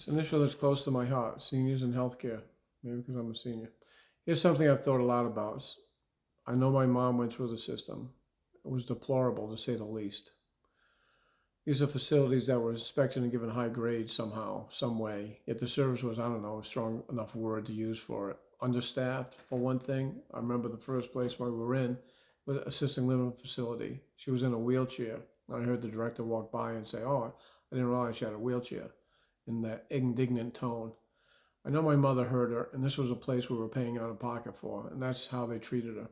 It's an issue that's close to my heart, seniors and healthcare. Maybe because I'm a senior. Here's something I've thought a lot about. I know my mom went through the system. It was deplorable, to say the least. These are facilities that were expected and given high grades somehow, some way. Yet the service was, I don't know, a strong enough word to use for it. Understaffed, for one thing. I remember the first place we were in, with assisted living facility. She was in a wheelchair. I heard the director walk by and say, "Oh, I didn't realize she had a wheelchair," in that indignant tone. I know my mother heard her, and this was a place we were paying out of pocket for, and that's how they treated her.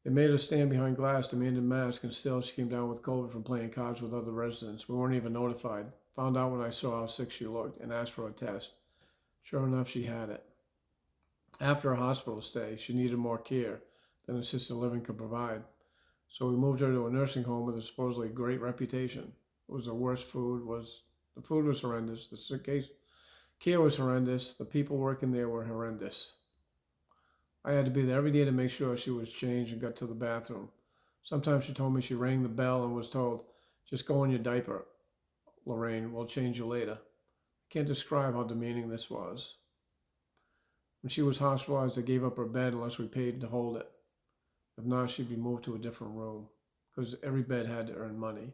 They made her stand behind glass, demanded masks, and still she came down with COVID from playing cards with other residents. We weren't even notified. Found out when I saw how sick she looked and asked for a test. Sure enough, she had it. After a hospital stay, she needed more care than assisted living could provide. So we moved her to a nursing home with a supposedly great reputation. It was the food was horrendous, the sick case care was horrendous, the people working there were horrendous. I had to be there every day to make sure she was changed and got to the bathroom. Sometimes she told me she rang the bell and was told, "Just go in your diaper, Lorraine, we'll change you later." I can't describe how demeaning this was. When she was hospitalized, they gave up her bed unless we paid to hold it. If not, she'd be moved to a different room because every bed had to earn money.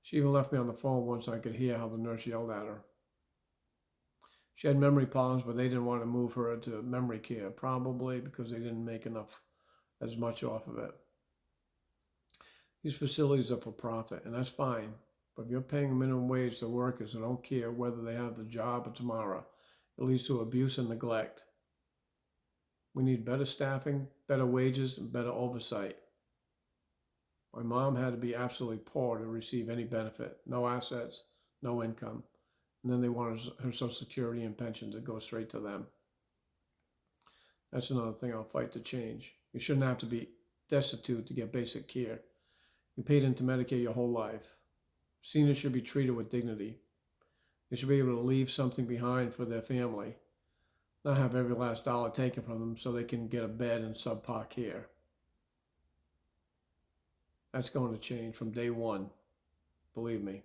She even left me on the phone once I could hear how the nurse yelled at her. She had memory problems, but they didn't want to move her to memory care, probably because they didn't make as much off of it. These facilities are for profit, and that's fine. But if you're paying minimum wage to workers who don't care whether they have the job or tomorrow, it leads to abuse and neglect. We need better staffing, better wages, and better oversight. My mom had to be absolutely poor to receive any benefit, no assets, no income. And then they wanted her Social Security and pension to go straight to them. That's another thing I'll fight to change. You shouldn't have to be destitute to get basic care. You paid into Medicare your whole life. Seniors should be treated with dignity. They should be able to leave something behind for their family, not have every last dollar taken from them so they can get a bed and subpar care. That's going to change from day one, believe me.